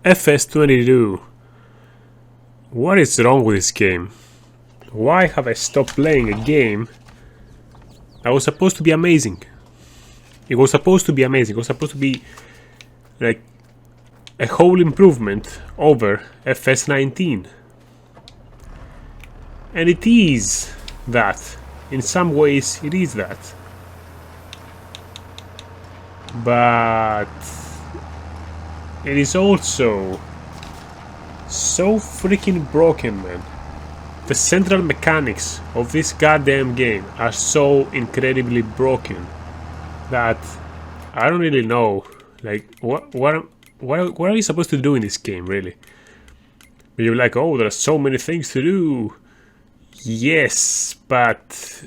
FS22. What is wrong with this game? Why have I stopped playing a game that was supposed to be amazing? It was supposed to be amazing. It was supposed to be like a whole improvement over FS19. And it is that. In some ways it is that. But it is also so freaking broken, man. The central mechanics of this goddamn game are so incredibly broken that I don't really know, like, what are you supposed to do in this game, really? You're like, oh, there are so many things to do. Yes, but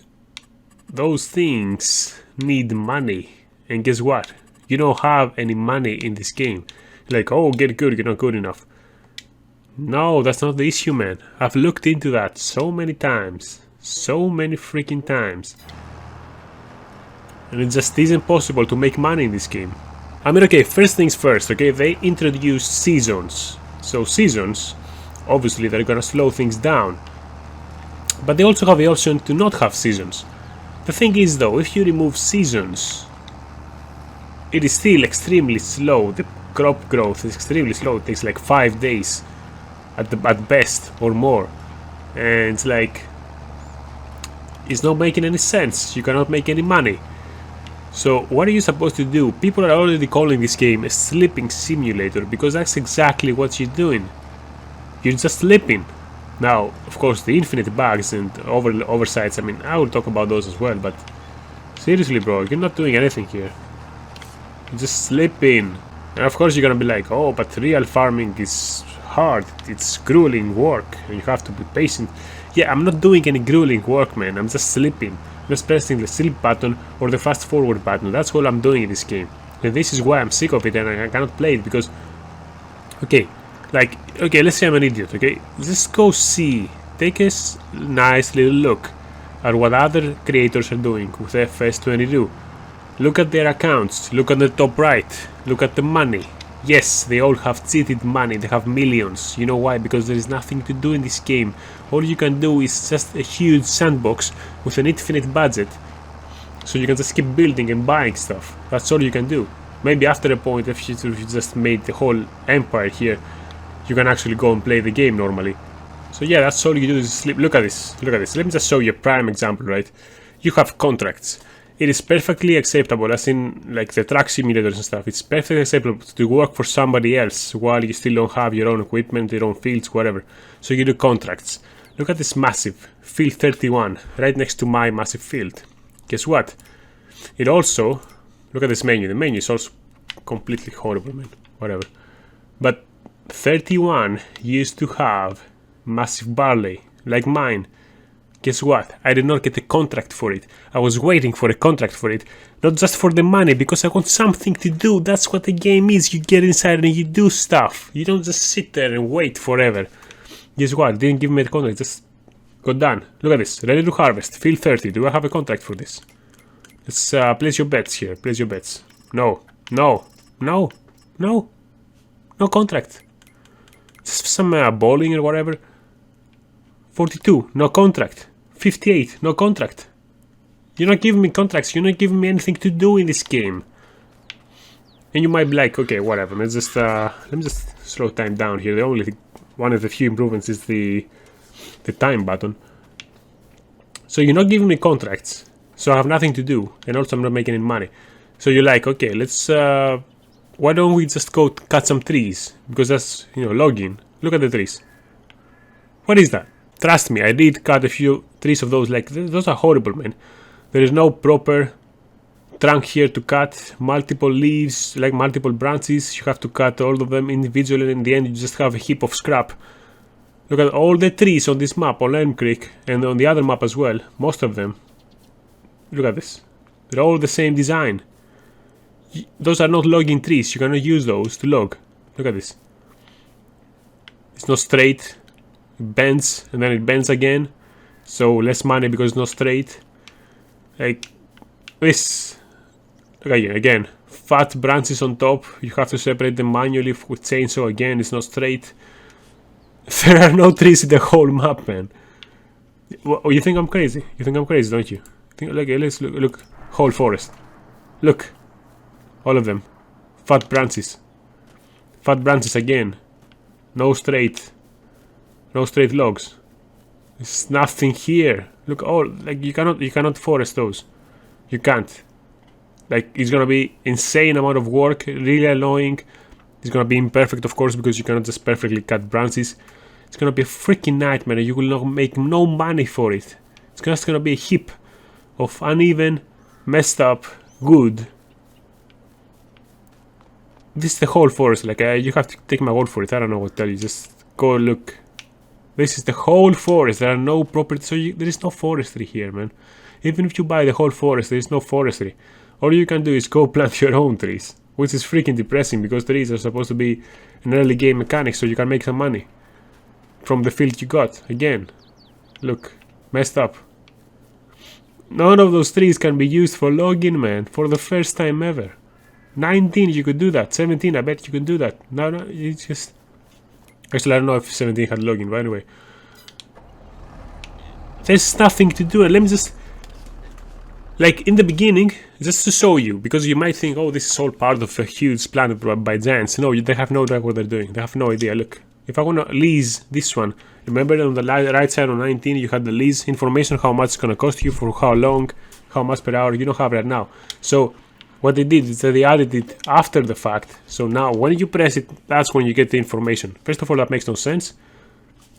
those things need money, and guess what? You don't have any money in this game. Like, oh, get good, you're not good enough. No, that's not the issue, man. I've looked into that so many times. So many freaking times. And it just isn't possible to make money in this game. I mean, okay, first things first, okay? They introduced seasons. So seasons, obviously they're gonna slow things down. But they also have the option to not have seasons. The thing is though, if you remove seasons, it is still extremely slow. The crop growth is extremely slow. It takes like 5 days at best or more. And it's like, it's not making any sense. You cannot make any money. So what are you supposed to do? People are already calling this game a sleeping simulator because that's exactly what you're doing. You're just sleeping. Now, of course, the infinite bugs and oversights, I mean, I will talk about those as well, but seriously, bro, you're not doing anything here. You're just sleeping. And of course you're gonna be like, oh, but real farming is hard, it's grueling work, and you have to be patient. Yeah, I'm not doing any grueling work, man, I'm just sleeping. I'm just pressing the sleep button or the fast forward button, that's all I'm doing in this game. And this is why I'm sick of it and I cannot play it, because... Okay, like, okay, let's say I'm an idiot, okay? Just go see, take a nice little look at what other creators are doing with FS22. Look at their accounts, look at the top right, look at the money. Yes, they all have cheated money, they have millions. You know why? Because there is nothing to do in this game. All you can do is just a huge sandbox with an infinite budget. So you can just keep building and buying stuff. That's all you can do. Maybe after a point, if you just made the whole empire here, you can actually go and play the game normally. So yeah, that's all you do is sleep. Look at this, look at this. Let me just show you a prime example, right? You have contracts. It is perfectly acceptable, as in like the truck simulators and stuff. It's perfectly acceptable to work for somebody else while you still don't have your own equipment, your own fields, whatever. So you do contracts. Look at this massive field 31 right next to my massive field. Guess what? It also, look at this menu. The menu is also completely horrible, man. Whatever. But 31 used to have massive barley like mine. Guess what? I did not get a contract for it. I was waiting for a contract for it. Not just for the money, because I want something to do. That's what the game is. You get inside and you do stuff. You don't just sit there and wait forever. Guess what? Didn't give me the contract. Just got done. Look at this. Ready to harvest. Field 30. Do I have a contract for this? Let's place your bets here. Place your bets. No. No. No. No. No contract. Just some bowling or whatever. 42. No contract. 58. No contract. You're not giving me contracts. You're not giving me anything to do in this game. And you might be like, okay, whatever. Let's just let me just slow time down here. The only one of the few improvements is the time button. So you're not giving me contracts. So I have nothing to do, and also I'm not making any money. So you're like, okay, let's why don't we just go cut some trees? Because that's, you know, logging. Look at the trees. What is that? Trust me, I did cut a few trees of those. Like, those are horrible, man. There is no proper trunk here to cut. Multiple leaves, like multiple branches. You have to cut all of them individually, and in the end you just have a heap of scrap. Look at all the trees on this map, on Elm Creek, and on the other map as well. Most of them. Look at this. They're all the same design. Those are not logging trees. You cannot use those to log. Look at this. It's not straight. It bends, and then it bends again. So less money because it's not straight. Like this. Look at you again. fat branches on top. You have to separate them manually with chainsaw. Again, it's not straight. There are no trees in the whole map, man. Oh, you think I'm crazy? You think I'm crazy, don't you? Let's look. Whole forest. Look. All of them. Fat branches. Fat branches again. No straight logs. There's nothing here. Look, like you cannot forest those. You can't. Like, it's gonna be insane amount of work, really annoying. It's gonna be imperfect, of course, because you cannot just perfectly cut branches. It's gonna be a freaking nightmare. You will not make no money for it. It's just gonna be a heap of uneven, messed up, good. This is the whole forest. Like, you have to take my word for it. I don't know what to tell you. Just go look. This is the whole forest. There are no properties, so there is no forestry here, man. Even if you buy the whole forest, there is no forestry. All you can do is go plant your own trees, which is freaking depressing because trees are supposed to be an early game mechanic, so you can make some money from the field you got. Again, look, messed up. None of those trees can be used for logging, man, for the first time ever. 19, you could do that. 17, I bet you can do that. No, it's just... Actually, I don't know if 17 had logging, but anyway. There's nothing to do, and let me just... Like, in the beginning, just to show you, because you might think, oh, this is all part of a huge plan by giants. No, they have no idea what they're doing. They have no idea. Look, if I want to lease this one, remember on the right side on 19, you had the lease information, how much it's going to cost you, for how long, how much per hour. You don't have that now. So, what they did is that they added it after the fact. So now, when you press it, that's when you get the information. First of all, that makes no sense.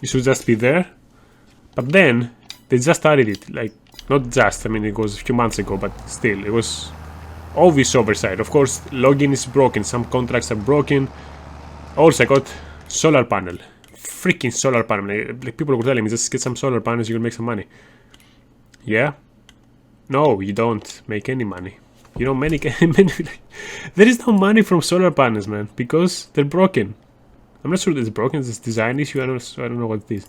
It should just be there. But then, they just added it, like, not just, I mean, it was a few months ago, but still, it was obvious oversight. Of course, login is broken, some contracts are broken. Also, I got solar panel. Freaking solar panel. Like, people were telling me, just get some solar panels, you can make some money. Yeah? No, you don't make any money. You don't make many. There is no money from solar panels, man, because they're broken. I'm not sure it's broken, it's a design issue, I don't know what it is.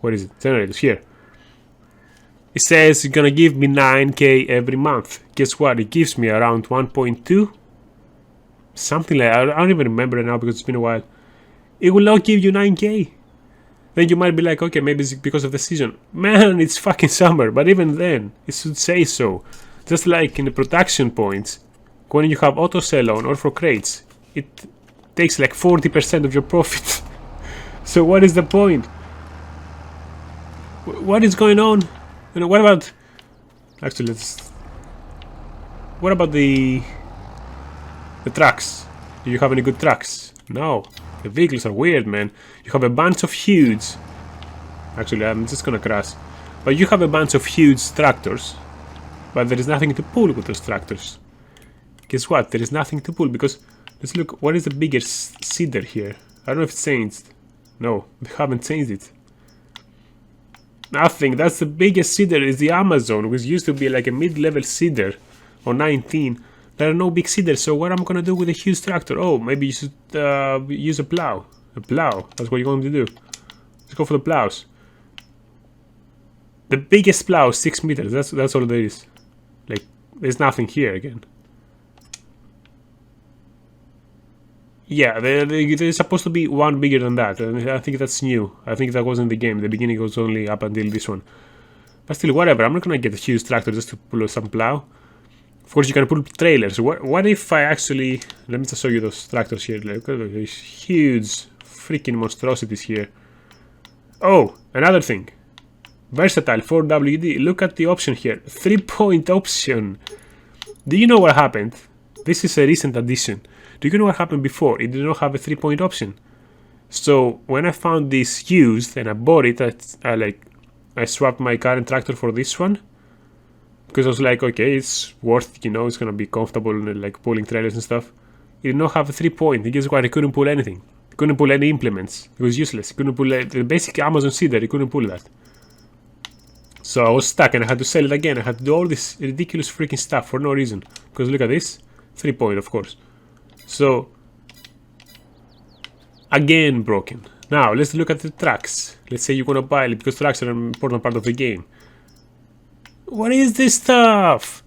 What is it? Generators, here. It says it's gonna give me 9k every month. Guess what? It gives me around 1.2. Something like that. I don't even remember it now because it's been a while. It will not give you 9k. Then you might be like, okay, maybe it's because of the season. Man, it's fucking summer. But even then, it should say so. Just like in the production points, when you have auto sell on or for crates, it takes like 40% of your profit. So what is the point? What is going on? You know, what about... Actually, what about the trucks? Do you have any good trucks? No. The vehicles are weird, man. You have a bunch of huge... Actually, I'm just gonna crash. But you have a bunch of huge tractors. But there is nothing to pull with those tractors. Guess what? There is nothing to pull because... Let's look. What is the biggest seeder here? I don't know if it's changed. No, they haven't changed it. Nothing. That's the biggest seeder is the Amazon, which used to be like a mid-level seeder on 19. There are no big seeders, so what am I gonna do with a huge tractor? Oh, maybe you should use a plow. A plow. That's what you're going to do. Let's go for the plows. The biggest plow is 6 meters. That's all there is. Like, there's nothing here again. Yeah, there's supposed to be one bigger than that, and I think that's new. I think that wasn't the game. The beginning was only up until this one. But still, whatever. I'm not gonna get a huge tractor just to pull some plow. Of course, you can pull trailers. What if I actually... Let me just show you those tractors here. Look at these huge freaking monstrosities here. Oh, another thing. Versatile 4WD. Look at the option here. 3-point option. Do you know what happened? This is a recent addition. Do you know what happened before? It did not have a 3-point option. So when I found this used and I bought it, I swapped my current tractor for this one. Because I was like, okay, it's worth, you know, it's gonna be comfortable and like pulling trailers and stuff. It did not have a 3-point. Guess what? I couldn't pull anything. I couldn't pull any implements. It was useless. I couldn't pull the basic Amazon seeder. I couldn't pull that. So I was stuck and I had to sell it again. I had to do all this ridiculous freaking stuff for no reason. Because look at this. 3-point, of course. So, again broken. Now, let's look at the trucks. Let's say you want to buy it because trucks are an important part of the game. What is this stuff?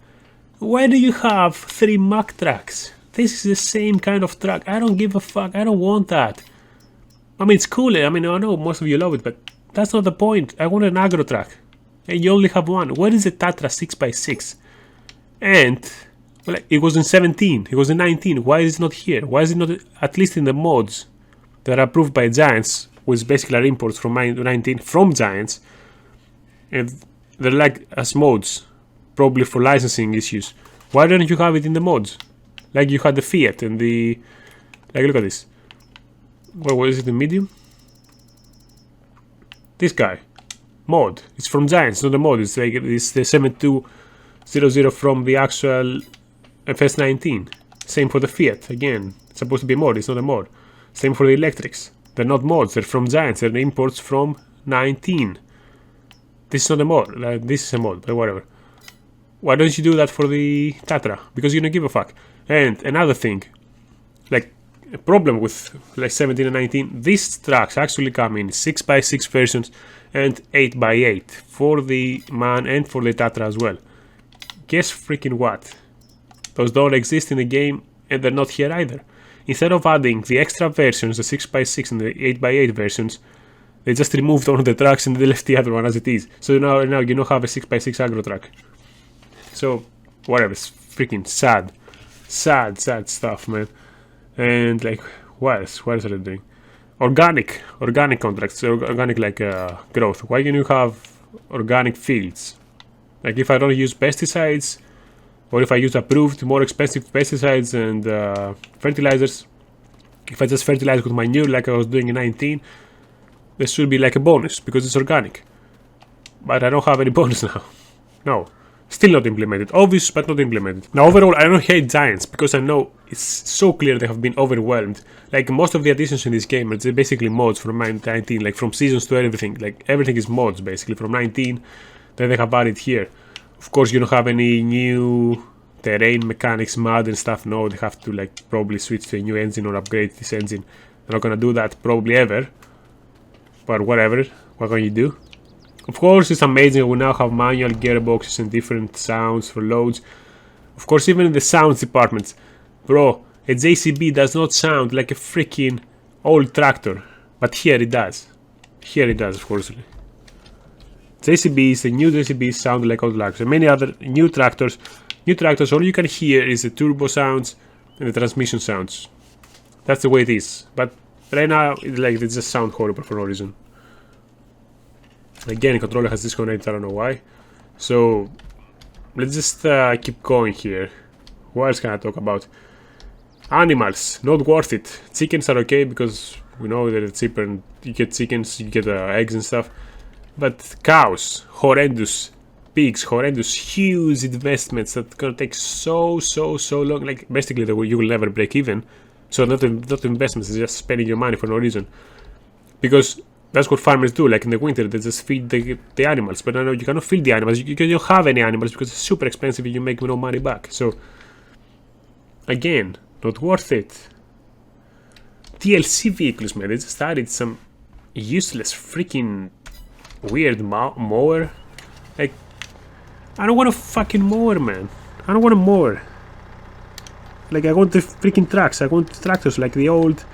Why do you have 3 Mack trucks? This is the same kind of truck. I don't give a fuck. I don't want that. I mean, it's cool. I mean, I know most of you love it, but that's not the point. I want an agro truck. And you only have one. Where is the Tatra 6x6? And well, it was in 17. It was in 19. Why is it not here? Why is it not at least in the mods that are approved by Giants, which basically are imports from 19 from Giants? And they're like as mods, probably for licensing issues. Why don't you have it in the mods? Like you had the Fiat and the... Like, look at this. What was it in medium? This guy. Mod. It's from Giants, not a mod. It's like it's the 7200 from the actual FS19. Same for the Fiat. Again, it's supposed to be a mod. It's not a mod. Same for the electrics. They're not mods. They're from Giants. They're imports from 19. This is not a mod. This is a mod, but whatever. Why don't you do that for the Tatra? Because you don't give a fuck. And another thing, like a problem with like 17 and 19, these trucks actually come in 6x6 versions and 8x8 for the MAN and for the Tatra as well. Guess freaking what? Those don't exist in the game and they're not here either. Instead of adding the extra versions, the 6x6 and the 8x8 versions, they just removed one of the trucks and they left the other one as it is. So now you don't have a 6x6 agro truck. So, whatever, it's freaking sad. Sad stuff, man. And like, what else are they doing? Organic contracts, organic like growth. Why can you have organic fields? Like if I don't use pesticides, or if I use approved, more expensive pesticides and fertilizers, if I just fertilize with manure like I was doing in 19, there should be like a bonus because it's organic. But I don't have any bonus now. No. Still not implemented. Obvious, but not implemented. Now, overall, I don't hate Giants because I know it's so clear they have been overwhelmed. Like, most of the additions in this game are basically mods from 19, like from seasons to everything. Like, everything is mods, basically, from 19. Then they have added here. Of course, you don't have any new terrain mechanics, mud and stuff. No, they have to, like, probably switch to a new engine or upgrade this engine. They're not gonna do that probably ever. But whatever. What can you do? Of course, it's amazing we now have manual gearboxes and different sounds for loads. Of course, even in the sounds departments. Bro, a JCB does not sound like a freaking old tractor. But here it does. Here it does, of course. JCBs, the new JCBs sound like old tractors. And many other new tractors, all you can hear is the turbo sounds and the transmission sounds. That's the way it is. But right now, they just sound horrible for no reason. Again, the controller has disconnected, I don't know why. So, let's just keep going here. What else can I talk about? Animals, not worth it. Chickens are okay because we know that it's cheaper and you get chickens, you get eggs and stuff. But cows, horrendous. Pigs, horrendous, huge investments that gonna take so long. Like, basically, you will never break even. So, not investments, it's just spending your money for no reason. Because that's what farmers do, like in the winter, they just feed the animals. But no, you cannot feed the animals, you don't have any animals because it's super expensive and you make no money back. So, again, not worth it. DLC vehicles, man, they just added some useless freaking weird mower. Like, I don't want a fucking mower, man. I don't want a mower. Like, I want the freaking trucks, I want tractors like the old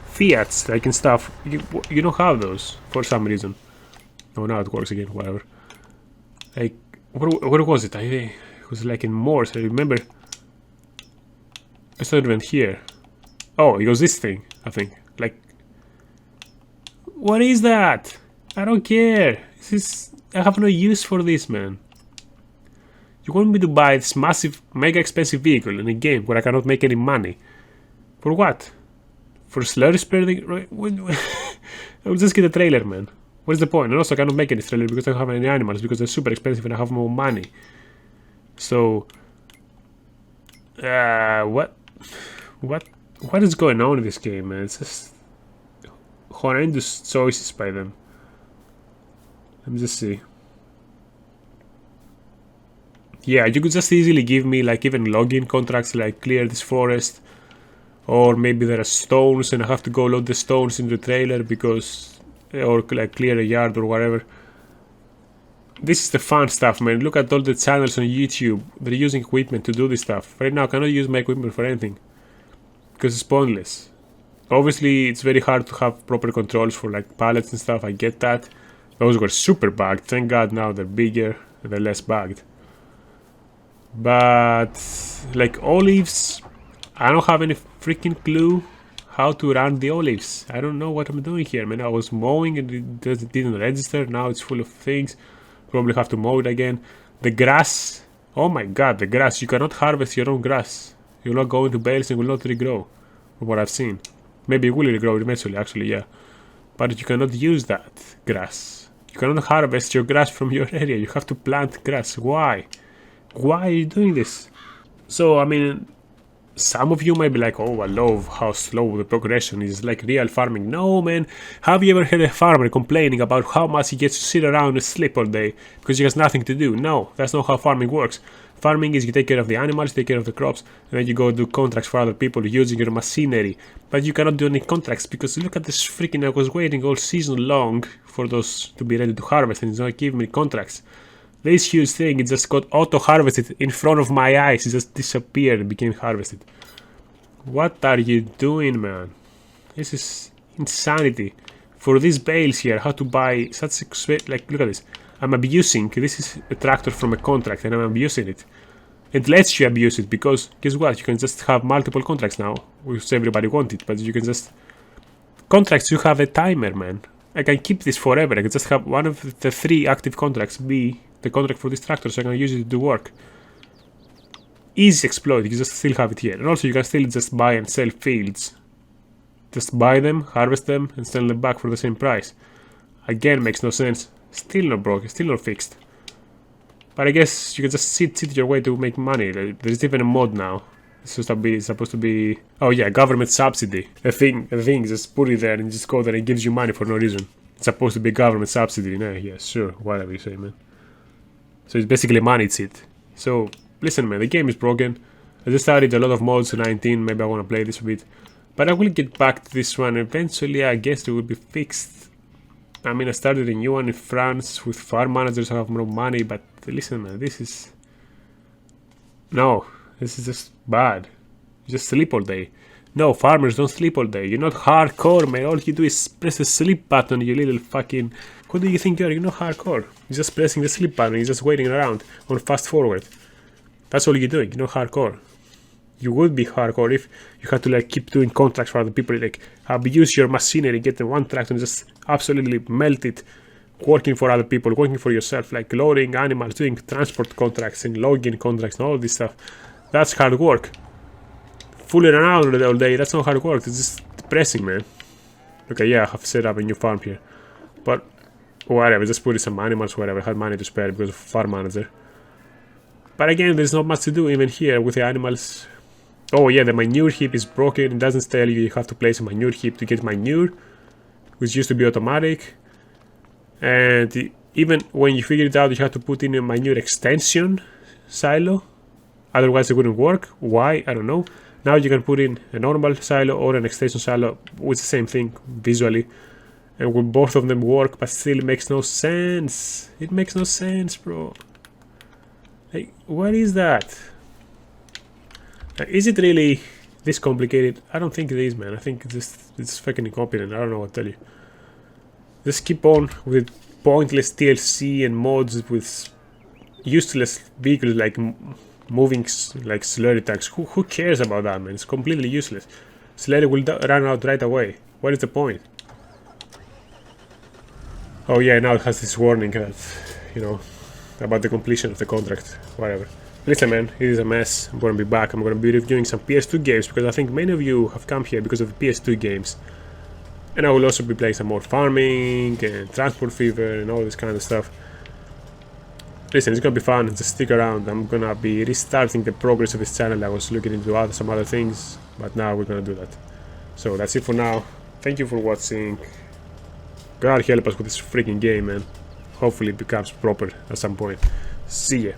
Fiats, like and stuff. You don't have those for some reason. Oh, now it works again, whatever. Like, what was it? It was like in Morse, I remember. It's not even here. Oh, it was this thing, I think. Like, what is that? I don't care. I have no use for this, man. You want me to buy this massive, mega expensive vehicle in a game where I cannot make any money? For what? For slurry spreading? I will just get a trailer, man. What is the point? And also, I cannot make any trailer because I don't have any animals because they're super expensive and I have more money. So, what is going on in this game, man? It's just horrendous choices by them. Let me just see. Yeah, you could just easily give me like even login contracts like clear this forest. Or maybe there are stones and I have to go load the stones in the trailer because... Or like clear a yard or whatever. This is the fun stuff, man. Look at all the channels on YouTube. They're using equipment to do this stuff. Right now I cannot use my equipment for anything. because it's pointless. Obviously, it's very hard to have proper controls for like pallets and stuff. I get that. Those were super bugged. Thank God now they're bigger and they're less bugged. But like olives, I don't have any freaking clue how to run the olives. I don't know what I'm doing here, man. I was mowing and it didn't register. Now it's full of things. Probably have to mow it again. The grass. Oh my God, the grass. You cannot harvest your own grass. You'll not go into bales and will not regrow. From what I've seen. Maybe it will regrow eventually, actually, yeah. But you cannot use that grass. You cannot harvest your grass from your area. You have to plant grass. Why? Why are you doing this? So, I mean, some of you might be like, oh, I love how slow the progression is, like real farming. No, man. Have you ever heard a farmer complaining about how much he gets to sit around and sleep all day because he has nothing to do? No, that's not how farming works. Farming is you take care of the animals, take care of the crops, and then you go do contracts for other people using your machinery. But you cannot do any contracts because look at this freaking, I was waiting all season long for those to be ready to harvest and it's not giving me contracts. This huge thing, it just got auto-harvested in front of my eyes. It just disappeared and became harvested. What are you doing, man? This is insanity. For these bales here, how to buy such a... Like, look at this. I'm abusing... This is a tractor from a contract and I'm abusing it. It lets you abuse it because, guess what? You can just have multiple contracts now. Which everybody wanted, but you can just... Contracts, you have a timer, man. I can keep this forever. I can just have one of the 3 active contracts be the contract for this tractor, so I can use it to do work. Easy exploit, you just still have it here. And also you can still just buy and sell fields. Just buy them, harvest them, and sell them back for the same price. Again, makes no sense. Still not broken, still not fixed. But I guess you can just sit your way to make money. There's even a mod now. It's supposed to be... Oh yeah, government subsidy. The thing, just put it there and just go there and it gives you money for no reason. It's supposed to be government subsidy. No, yeah, sure, whatever you say, man. So it's basically money, it's it. So, listen, man, the game is broken. I just started a lot of mods to 19, maybe I want to play this a bit. But I will get back to this one. Eventually, I guess it will be fixed. I mean, I started a new one in France with farm managers. I have more money, but listen, man, this is... No, this is just bad. You just sleep all day. No, farmers don't sleep all day. You're not hardcore, man. All you do is press the sleep button, you little fucking... What do you think you are? You're not hardcore. You're just pressing the sleep button. You're just waiting around on fast forward. That's all you're doing. You're not hardcore. You would be hardcore if you had to like keep doing contracts for other people. Like abuse your machinery, get the one tractor and just absolutely melt it. Working for other people, working for yourself. Like loading animals, doing transport contracts and logging contracts and all this stuff. That's hard work. Fooling around all day, that's not hard work. It's just depressing, man. Okay, yeah, I have set up a new farm here. But... whatever, just put in some animals, whatever. I had money to spare because of farm manager. But again, there's not much to do even here with the animals. Oh yeah, the manure heap is broken. It doesn't tell you have to place a manure heap to get manure, which used to be automatic. And even when you figure it out, you have to put in a manure extension silo. Otherwise, it wouldn't work. Why? I don't know. Now you can put in a normal silo or an extension silo with the same thing visually. And will both of them work, but still it makes no sense. It makes no sense, bro. Like, what is that? Is it really this complicated? I don't think it is, man. I think it's fucking incompetent. I don't know what to tell you. Just keep on with pointless DLC and mods with useless vehicles like moving like slurry tanks. Who cares about that, man? It's completely useless. Slurry will run out right away. What is the point? Oh yeah, now it has this warning that, you know, about the completion of the contract, whatever. Listen, man, it is a mess. I'm gonna be back. I'm gonna be reviewing some PS2 games because I think many of you have come here because of the PS2 games. And I will also be playing some more farming and Transport Fever and all this kind of stuff. Listen, it's gonna be fun. Just stick around. I'm gonna be restarting the progress of this channel. I was looking into some other things, but now we're gonna do that. So that's it for now. Thank you for watching. God help us with this freaking game, man. Hopefully it becomes proper at some point. See ya.